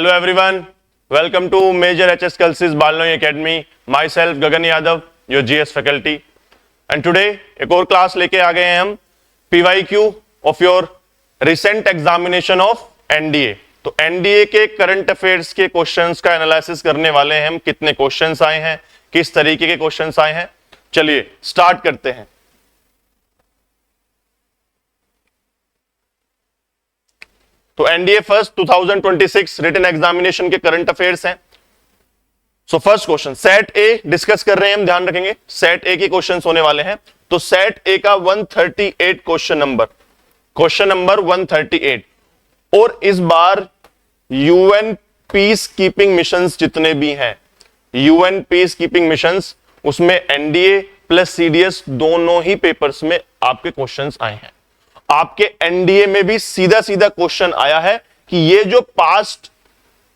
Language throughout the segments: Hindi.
Hello everyone, welcome to Major HS Kalsis Balnoy Academy. Myself Gagan Yadav, your GS faculty. And today एक और क्लास लेके आ गए हैं हम PYQ of your recent examination of NDA. तो NDA के करंट अफेयर्स के क्वेश्चंस का एनालिसिस करने वाले हैं हम. कितने क्वेश्चंस आए हैं, किस तरीके के क्वेश्चंस आए हैं, चलिए स्टार्ट करते हैं. तो एनडीए फर्स्ट 2026 रिटन एग्जामिनेशन के करंट अफेयर्स हैं. सो फर्स्ट क्वेश्चन सेट ए डिस्कस कर रहे हैं हम, ध्यान रखेंगे सेट ए के क्वेश्चंस होने वाले हैं. तो सेट ए का 138 क्वेश्चन नंबर 138. और इस बार यूएन पीस कीपिंग मिशंस जितने भी हैं, यूएन पीस कीपिंग मिशंस, उसमें एनडीए प्लस सीडीएस दोनों ही पेपर्स में आपके क्वेश्चंस आए हैं. आपके एनडीए में भी सीधा सीधा क्वेश्चन आया है कि ये जो पास्ट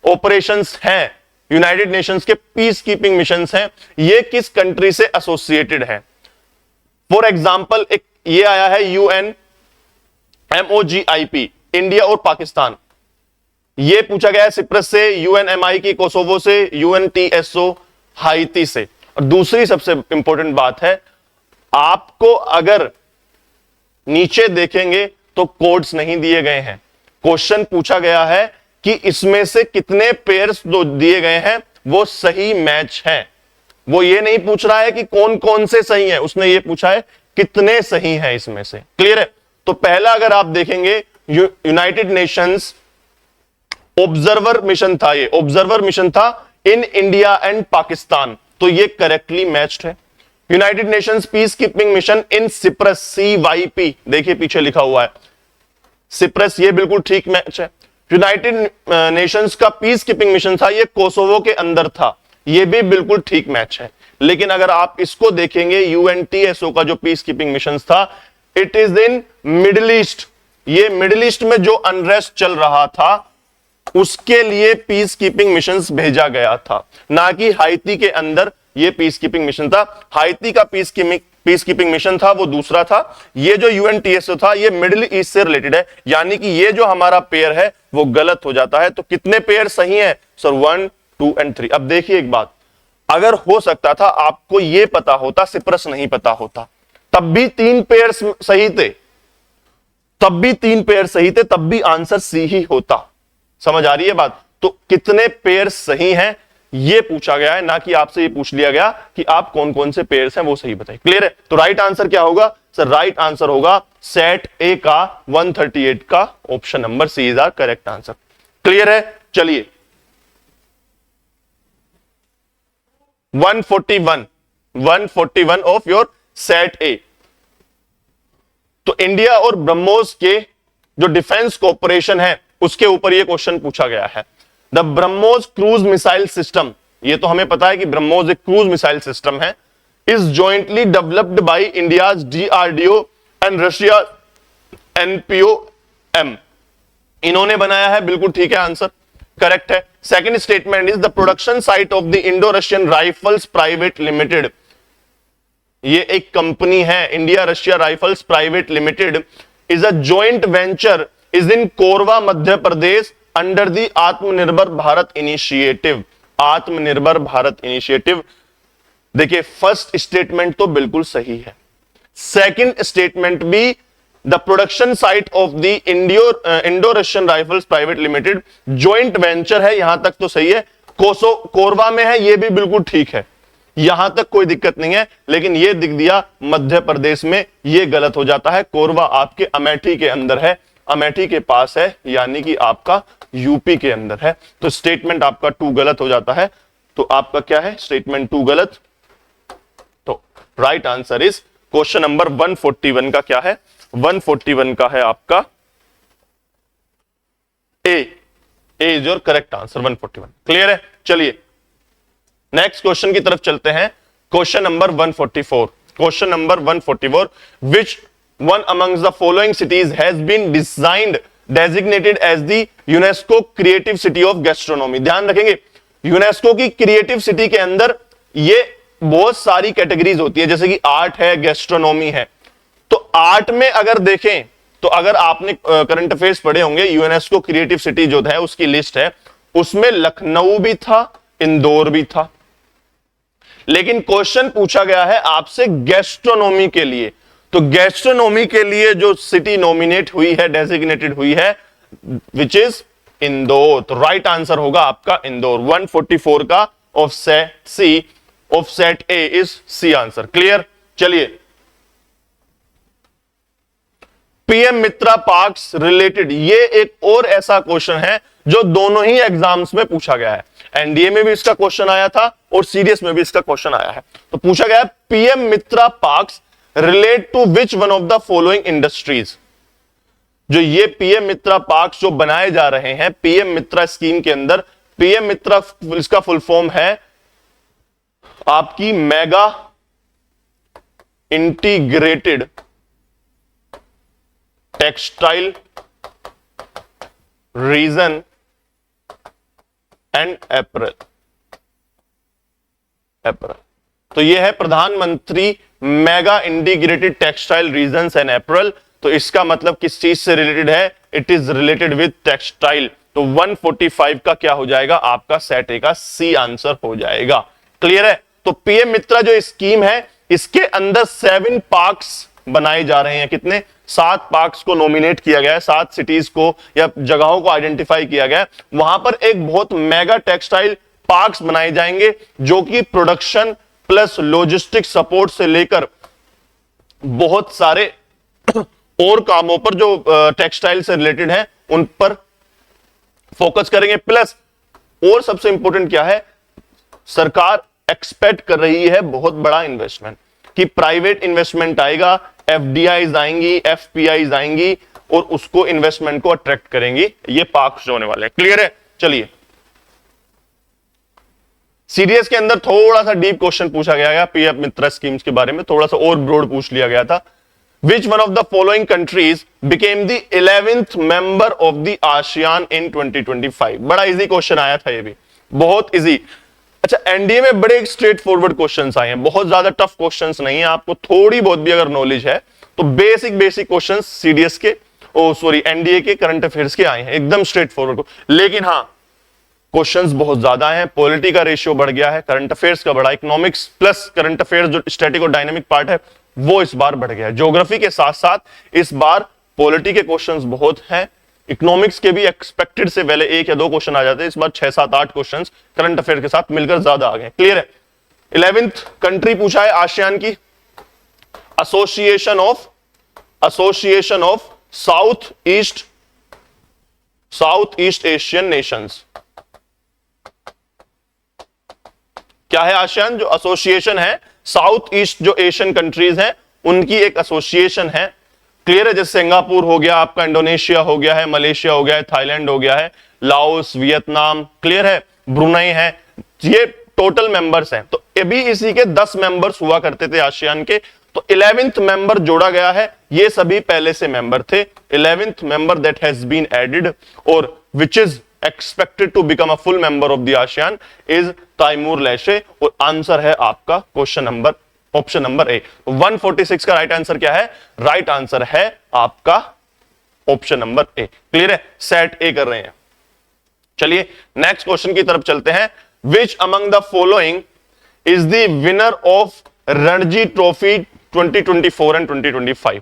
ऑपरेशंस हैं, यूनाइटेड नेशंस के पीस कीपिंग मिशंस हैं, ये किस कंट्री से एसोसिएटेड है. फॉर एग्जांपल एक ये आया है यूएन एमओजीआईपी, इंडिया और पाकिस्तान. ये पूछा गया है सिप्रस से, यूएनएमआई की कोसोवो से, यूएनटीएसओ हाइती से. और दूसरी सबसे इंपॉर्टेंट बात है, आपको अगर नीचे देखेंगे तो कोड्स नहीं दिए गए हैं. क्वेश्चन पूछा गया है कि इसमें से कितने पेयर्स दिए गए हैं वो सही मैच हैं. वो ये नहीं पूछ रहा है कि कौन कौन से सही हैं, उसने ये पूछा है कितने सही हैं इसमें से. क्लियर है. तो पहला अगर आप देखेंगे यूनाइटेड नेशंस ऑब्जर्वर मिशन था, ये ऑब्जर्वर मिशन था इन इंडिया एंड पाकिस्तान, तो ये करेक्टली मैच्ड है. United Nations peacekeeping mission in Cyprus, CYP, देखिए पीछे लिखा हुआ है सिप्रस, ये बिल्कुल ठीक मैच है. यूनाइटेड नेशंस का पीस कीपिंग मिशन था, ये कोसोवो के अंदर था, ये भी बिल्कुल ठीक मैच है. लेकिन अगर आप इसको देखेंगे, यूएनटीएसओ का जो पीस कीपिंग मिशन था, it is in middle east. ये मिडिल ईस्ट में जो अनरेस्ट चल रहा था उसके लिए पीस कीपिंग मिशंस भेजा गया था, ना कि हाइती के अंदर ये पीस कीपिंग मिशन था. हाइती का पीस कीपिंग मिशन था वो दूसरा था. ये जो यूएनटीएसओ था ये मिडिल ईस्ट से रिलेटेड है, यानी कि ये जो हमारा पेयर है वो गलत हो जाता है. तो कितने पेयर सही हैं सर? 1, 2 एंड 3. अब देखिए एक बात, अगर हो सकता था आपको ये पता होता, सिप्रस नहीं पता होता, तब भी 3 पेयर सही थे, तब भी आंसर सी ही होता. समझ आ रही है बात. तो कितने पेयर सही हैं ये पूछा गया है, ना कि आपसे ये पूछ लिया गया कि आप कौन कौन से पेयर्स हैं वो सही बताइए. क्लियर है. तो राइट आंसर क्या होगा सर? राइट आंसर होगा सेट ए का 138 का option number C is our correct answer. Clear है. चलिए 141 ऑफ योर सेट ए. तो इंडिया और ब्रह्मोस के जो डिफेंस कोऑपरेशन है उसके ऊपर ये क्वेश्चन पूछा गया है. The BrahMos cruise missile system, ये तो हमें पता है कि ब्रह्मोस एक क्रूज मिसाइल सिस्टम है, is jointly developed by India's DRDO and Russia NPOM. इन्होंने बनाया है, बिल्कुल ठीक है, आंसर करेक्ट है. Second statement is the production site of the Indo Russian rifles private limited. ये एक कंपनी है, India Russia rifles private limited is a joint venture, is in Korba Madhya Pradesh under the आत्मनिर्भर भारत इनिशिएटिव. आत्मनिर्भर भारत इनिशिएटिव. देखिए फर्स्ट स्टेटमेंट तो बिल्कुल सही है, सेकंड स्टेटमेंट भी the production site of the Indo Russian rifles private limited joint venture है, यहां तक तो सही है. कोरबा में है, ये भी बिल्कुल ठीक है, यहां तक कोई दिक्कत नहीं है. लेकिन ये दिख दिया मध्य प्रदेश में, ये गलत हो जाता है. कोरबा आपके अमेठी के अंदर है, अमेठी के पास है, यानी कि आपका यूपी के अंदर है. तो स्टेटमेंट आपका 2 गलत हो जाता है. तो आपका क्या है? स्टेटमेंट 2 गलत. तो right answer is question number 141 का क्या है? 141 का है आपका A is your correct answer 141. Clear है. चलिए नेक्स्ट क्वेश्चन की तरफ चलते हैं. Question number 144. Question number 144, which one amongst the following cities has been designed designated as the UNESCO creative city of gastronomy. ध्यान रखेंगे यूनेस्को की क्रिएटिव सिटी के अंदर ये बहुत सारी कैटेगरीज होती है, जैसे कि आर्ट है, गैस्ट्रोनॉमी है. तो आर्ट में अगर देखें तो अगर आपने करंट अफेयर्स पढ़े होंगे, यूनेस्को क्रिएटिव सिटी जो है उसकी लिस्ट है, उसमें लखनऊ भी था, इंदौर भी था। लेकिन क्वेश्चन पूछा गया है आपसे गैस्ट्रोनॉमी के लिए, तो गैस्ट्रोनॉमी के लिए जो सिटी नॉमिनेट हुई है, डेजिग्नेटेड हुई है, विच इज इंदौर। तो राइट आंसर होगा आपका इंदौर। 144 का offset C, offset A is C answer. Clear? चलिए, पीएम मित्रा पार्क्स रिलेटेड, ये एक और ऐसा क्वेश्चन है जो दोनों ही एग्जाम्स में पूछा गया है। एनडीए में भी इसका क्वेश्चन आया था और सीडीएस में भी इसका क्वेश्चन आया है। तो पूछा गया है PM MITRA parks relate to which one of the following industries. जो ये पीएम मित्रा पार्क्स जो बनाए जा रहे हैं पीएम मित्रा स्कीम के अंदर, पीएम मित्रा इसका फुल फॉर्म है आपकी mega integrated textile region and apparel. तो यह है प्रधानमंत्री mega integrated textile regions and apparel. तो इसका मतलब किस चीज से रिलेटेड है? It is related with textile. तो 145 का क्या हो जाएगा? आपका सेट ए का सी आंसर हो जाएगा। क्लियर है? तो पीएम मित्रा जो स्कीम है इसके अंदर 7 पार्क्स बनाए जा रहे हैं। कितने? 7 पार्क्स को नॉमिनेट किया गया है, 7 सिटीज को या जगहों को आइडेंटिफाई किया गया है। वहां पर एक बहुत मेगा टेक्सटाइल पार्क्स बनाए जाएंगे जो कि प्रोडक्शन प्लस लॉजिस्टिक सपोर्ट से लेकर बहुत सारे और कामों पर जो टेक्सटाइल से रिलेटेड है उन पर फोकस करेंगे। प्लस और सबसे इंपॉर्टेंट क्या है, सरकार एक्सपेक्ट कर रही है बहुत बड़ा इन्वेस्टमेंट, कि प्राइवेट इन्वेस्टमेंट आएगा, एफडीआईज आएंगी, एफपीआईज आएंगी और उसको इन्वेस्टमेंट को अट्रैक्ट करेंगी। ये पार्क्स जो होने वाले हैं। क्लियर है? चलिए, सीडीएस के अंदर थोड़ा सा डीप क्वेश्चन पूछा गया है पीएम मित्रा स्कीम्स के बारे में, थोड़ा सा और ब्रॉड पूछ लिया गया था। Which one of the following countries became the 11th member of the ASEAN in 2025? बड़ा इजी क्वेश्चन आया था, ये भी बहुत इजी। अच्छा, एनडीए में बड़े स्ट्रेट फॉरवर्ड क्वेश्चंस आए हैं, बहुत ज्यादा टफ क्वेश्चंस नहीं है। आपको थोड़ी बहुत भी अगर नॉलेज है तो बेसिक क्वेश्चंस सीडीएस के, एनडीए के करंट अफेयर्स के आए हैं, एकदम स्ट्रेट फॉरवर्ड। लेकिन हाँ, क्वेश्चंस बहुत ज्यादा हैं। पॉलिटी का रेशियो बढ़ गया है, करंट अफेयर्स का बढ़ा, इकोनॉमिक्स प्लस करंट अफेयर्स जो स्टैटिक और डायनेमिक पार्ट है वो इस बार बढ़ गया है। ज्योग्राफी के साथ साथ इस बार पॉलिटी के क्वेश्चंस बहुत हैं, इकोनॉमिक्स के भी एक्सपेक्टेड से पहले 1 या 2 क्वेश्चन आ जाते हैं, इस बार 6, 7, 8 क्वेश्चंस करंट अफेयर के साथ मिलकर ज्यादा आ गए। क्लियर है? 11th कंट्री पूछा है आसियान की, association of south east Asian Nations. क्या है आसियान? जो एसोसिएशन है साउथ ईस्ट जो एशियन कंट्रीज हैं उनकी एक एसोसिएशन है। क्लियर है? जैसे सिंगापुर हो गया आपका, इंडोनेशिया हो गया है, मलेशिया हो गया है, थाईलैंड हो गया है, लाओस, वियतनाम, क्लियर है, ब्रुनई है, ये टोटल मेंबर्स हैं। तो अभी इसी के 10 मेंबर्स हुआ करते थे आसियान के, तो 11th मेंबर जोड़ा गया है। ये सभी पहले से मेंबर थे। 11th member that has been added और which is expected to become a full member of the ASEAN is Timor Leste. और आंसर है आपका ऑप्शन नंबर ए। 146 का राइट आंसर क्या है? राइट आंसर है आपका ऑप्शन नंबर ए। क्लियर है? सेट ए कर रहे हैं। चलिए नेक्स्ट क्वेश्चन की तरफ चलते हैं। Which among the following is the winner of Ranji trophy 2024 and 2025?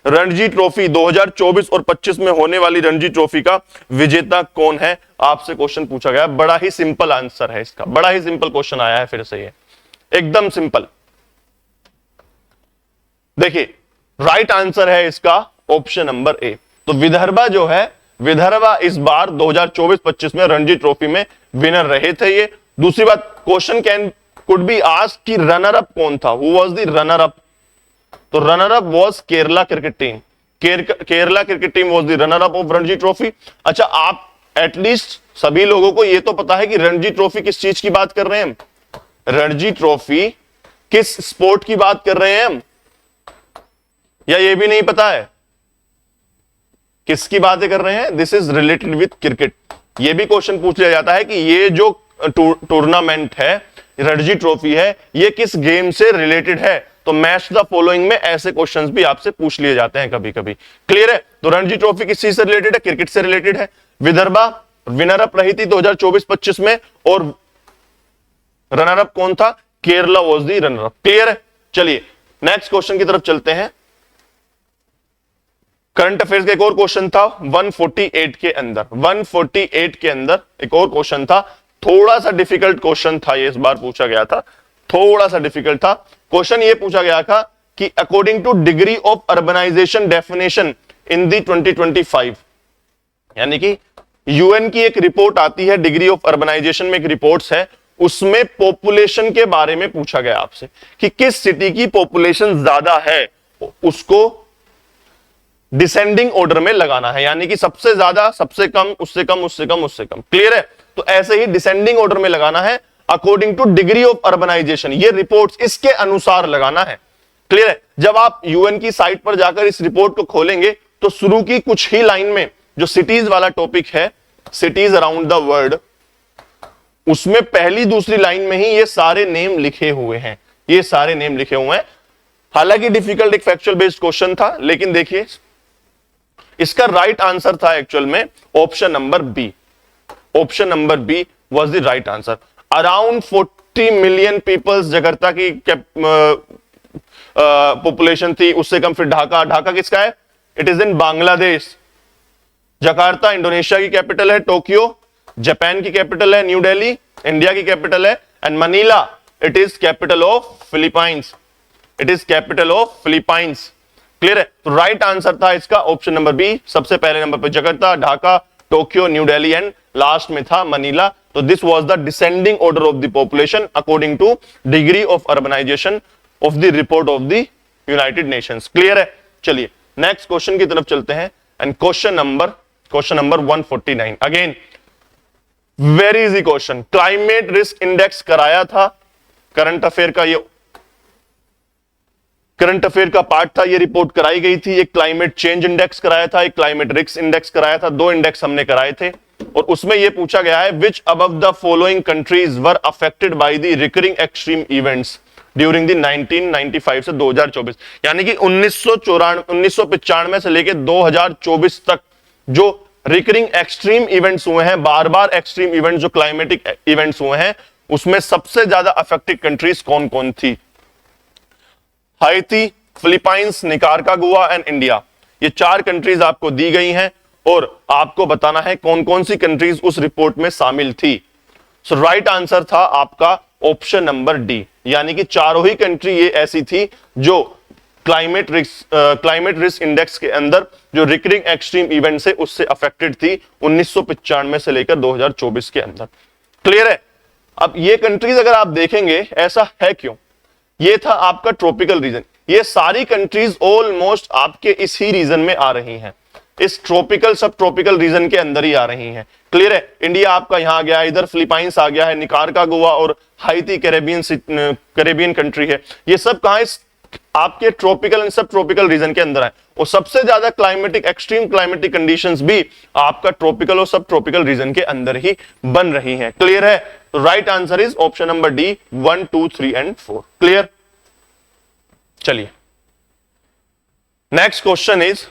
Ranji trophy 2024 और 25 में होने वाली रणजी ट्रॉफी का विजेता कौन है? आपसे क्वेश्चन पूछा गया। बड़ा ही सिंपल आंसर है इसका, बड़ा ही सिंपल क्वेश्चन आया है फिर से, ये एकदम सिंपल। देखिए राइट आंसर है इसका ऑप्शन नंबर ए। तो विदर्भा जो है, विदर्भा इस बार 2024-25 में रणजी ट्रॉफी में विनर रहे थे। ये दूसरी बात, क्वेश्चन कुड बी आस्क्ड कि रनर अप कौन था? Who was the runner up? तो runner up was Kerala cricket team. Kerala cricket team was the runner up of Ranji trophy. अच्छा, आप एटलीस्ट सभी लोगों को यह तो पता है कि रणजी ट्रॉफी किस चीज की बात कर रहे हैं हम? रणजी ट्रॉफी किस स्पोर्ट की बात कर रहे हैं हम? या ये भी नहीं पता है किसकी बातें कर रहे हैं? This is related with cricket. ये भी क्वेश्चन पूछ लिया जाता है कि ये जो टूर्नामेंट है, रणजी ट्रॉफी है, ये किस गेम से रिलेटेड है? तो मैच द फॉलोइंग में ऐसे क्वेश्चंस भी आपसे पूछ लिए जाते हैं कभी कभी। क्लियर है? तो रणजी ट्रॉफी किस चीज से रिलेटेड है? क्रिकेट से रिलेटेड है। विदर्भा विनर अप रही थी 2024-25 में, और रनर अप कौन था? Kerala was the runner up. Clear है? चलिए नेक्स्ट क्वेश्चन की तरफ चलते हैं। करंट अफेयर्स का एक और क्वेश्चन था 148 के अंदर, 148 के अंदर एक और क्वेश्चन था, थोड़ा सा डिफिकल्ट क्वेश्चन था ये, इस बार पूछा गया था, थोड़ा सा डिफिकल्ट था क्वेश्चन। ये पूछा गया था कि according to degree of urbanisation definition in the 2025, यानी कि यूएन की एक रिपोर्ट आती है, डिग्री ऑफ अर्बनाइजेशन में एक रिपोर्ट्स है, उसमें पॉपुलेशन के बारे में पूछा गया आपसे कि किस सिटी की पॉपुलेशन ज्यादा है, उसको डिसेंडिंग ऑर्डर में लगाना है, यानी कि सबसे ज्यादा, सबसे कम, उससे कम, उससे कम, उससे कम। क्लियर है? तो ऐसे ही डिसेंडिंग ऑर्डर में लगाना है according to degree of urbanisation, ये रिपोर्ट्स इसके अनुसार लगाना है। क्लियर है? जब आप यूएन की साइट पर जाकर इस रिपोर्ट को खोलेंगे तो शुरू की कुछ ही लाइन में जो सिटीज वाला टॉपिक है, सिटीज अराउंड द वर्ल्ड, उसमें पहली दूसरी लाइन में ही ये सारे नेम लिखे हुए हैं, ये सारे नेम लिखे हुए हैं। हालांकि डिफिकल्ट एक फैक्चुअल बेस्ड क्वेश्चन था, लेकिन देखिए इसका राइट आंसर था एक्चुअल में option number B. Option number B was the right answer. Around 40 million peoples Jakarta की पॉपुलेशन थी, उससे कम फिर ढाका। ढाका किसका है? It is in Bangladesh. Jakarta Indonesia की कैपिटल है, टोक्यो जापान की कैपिटल है, न्यू दिल्ली इंडिया की कैपिटल है, and Manila it is capital of Philippines. It is capital of Philippines. Clear है? तो राइट आंसर था इसका ऑप्शन नंबर बी। सबसे पहले नंबर पर Jakarta, Dhaka, Tokyo, New Delhi and last में था मनीला। तो this was the descending order of the population according to degree of urbanisation of the report of the United Nations. Clear है? चलिए नेक्स्ट क्वेश्चन की तरफ चलते हैं, and question number 149 again very easy question. Climate risk index कराया था, करंट अफेयर का, ये करंट अफेयर का पार्ट था, ये रिपोर्ट कराई गई थी। एक क्लाइमेट चेंज इंडेक्स कराया था, एक क्लाइमेट रिस्क इंडेक्स कराया था, दो इंडेक्स हमने कराए थे। और उसमें यह पूछा गया है which above the following countries were affected by the recurring extreme events during the 1995 से 2024, यानी कि 1995 से लेकर 2024 तक जो रिकरिंग एक्सट्रीम इवेंट्स हुए हैं, बार बार एक्सट्रीम इवेंट्स जो क्लाइमेटिक इवेंट्स हुए हैं, उसमें सबसे ज्यादा अफेक्टेड कंट्रीज कौन कौन थी? हाइती, फिलीपाइंस, निकारागुआ एंड इंडिया। ये चार कंट्रीज आपको दी गई हैं और आपको बताना है कौन कौन सी कंट्रीज उस रिपोर्ट में शामिल थी। सो राइट आंसर था आपका ऑप्शन नंबर डी, यानी कि चारों ही कंट्री ये ऐसी थी जो क्लाइमेट रिस्क इंडेक्स के अंदर जो रिकरिंग एक्सट्रीम इवेंट से उससे अफेक्टेड थी 1995 से लेकर 2024 के अंदर। क्लियर है? अब ये कंट्रीज अगर आप देखेंगे, ऐसा है क्यों? ये था आपका ट्रॉपिकल रीजन, ये सारी कंट्रीज ऑलमोस्ट आपके इस ही रीजन में आ रही हैं, इस ट्रॉपिकल सब ट्रॉपिकल रीजन के अंदर ही आ रही हैं। क्लियर है? इंडिया आपका यहां आ गया है, इधर फिलीपाइंस आ गया है, निकारागुआ और हाइती कैरेबियन कंट्री है, ये सब कहां आपके ट्रॉपिकल एंड सब ट्रॉपिकल रीजन के अंदर है। और सबसे ज्यादा क्लाइमेटिक एक्सट्रीम क्लाइमेटिक कंडीशंस भी आपका ट्रॉपिकल और सब ट्रॉपिकल रीजन के अंदर ही बन रही हैं। क्लियर है? तो right answer is option number D 1, 2, 3 and 4। Clear? चलिए नेक्स्ट क्वेश्चन इज,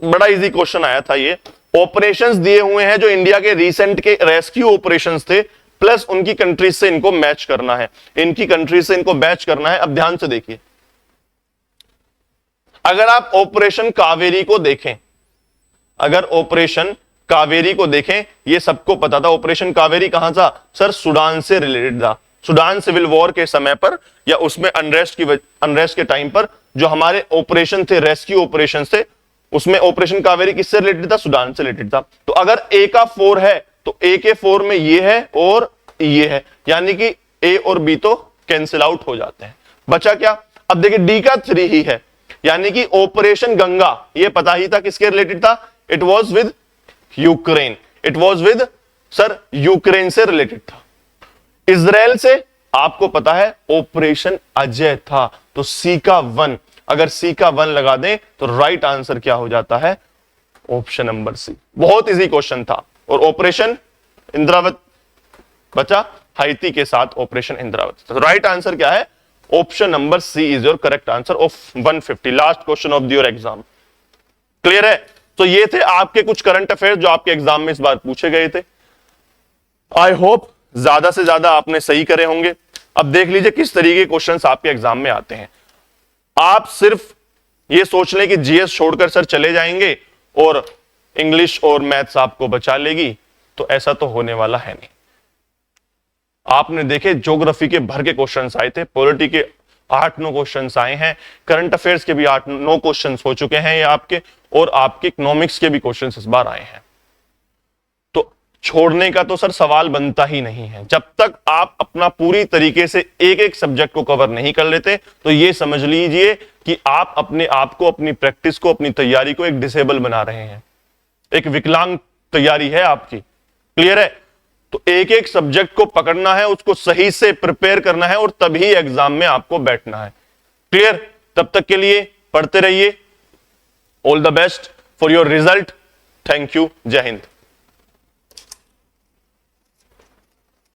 बड़ा इजी क्वेश्चन आया था ये। ऑपरेशंस दिए हुए हैं जो इंडिया के रिसेंट के रेस्क्यू ऑपरेशंस थे, प्लस उनकी कंट्रीज से इनको मैच करना है, इनकी कंट्रीज से इनको मैच करना है। अब ध्यान से देखिए, अगर आप ऑपरेशन कावेरी को देखें, अगर ऑपरेशन कावेरी को देखें, ये सबको पता था ऑपरेशन कावेरी कहां था सर? सूडान से रिलेटेड था। सूडान सिविल वॉर के समय पर या उसमें अनरेस्ट के टाइम पर जो हमारे ऑपरेशन थे, रेस्क्यू ऑपरेशन थे, उसमें ऑपरेशन कावेरी किससे रिलेटेड था? सूडान से रिलेटेड था। तो अगर ए का 4 है तो ए के 4 में ये है और ये है, यानी कि ए और बी तो कैंसिल आउट हो जाते हैं। बचा क्या? अब देखिए डी का 3 ही है, यानी कि ऑपरेशन गंगा, ये पता ही था किसके रिलेटेड था? It was with Ukraine, it was with sir Ukraine से रिलेटेड था। इजराइल से आपको पता है ऑपरेशन अजय था, तो सी का 1, अगर सी का 1 लगा दें तो राइट आंसर क्या हो जाता है? Option number C. बहुत इजी क्वेश्चन था। और ऑपरेशन इंद्रावत बचा हाइती के साथ ऑपरेशन इंद्रावत। तो राइट आंसर क्या है? Option number C is your correct answer of 150, last question of your exam. Clear है? तो ये थे आपके कुछ करंट अफेयर्स जो आपके एग्जाम में इस बार पूछे गए थे। आई होप ज्यादा से ज्यादा आपने सही करे होंगे। अब देख लीजिए किस तरीके के क्वेश्चंस आपके एग्जाम में आते हैं। आप सिर्फ ये सोच लें कि जीएस छोड़कर सर चले जाएंगे और इंग्लिश और मैथ्स आपको बचा लेगी, तो ऐसा तो होने वाला है नहीं। आपने देखे ज्योग्राफी के भर के क्वेश्चंस आए थे, पॉलिटी के 8-9 क्वेश्चंस आए हैं, करंट अफेयर्स के भी 8-9 क्वेश्चंस हो चुके हैं ये आपके, और आपके इकोनॉमिक्स के भी क्वेश्चंस इस बार आए हैं। तो छोड़ने का तो सर सवाल बनता ही नहीं है। जब तक आप अपना पूरी तरीके से एक एक सब्जेक्ट को कवर नहीं कर लेते, तो ये समझ लीजिए कि आप अपने आप को, अपनी प्रैक्टिस को, अपनी तैयारी को एक डिसेबल बना रहे हैं, एक विकलांग तैयारी है आपकी। क्लियर है? तो एक एक सब्जेक्ट को पकड़ना है, उसको सही से प्रिपेयर करना है, और तभी एग्जाम में आपको बैठना है। क्लियर? तब तक के लिए पढ़ते रहिए। All the best for your result. Thank you. जय हिंद।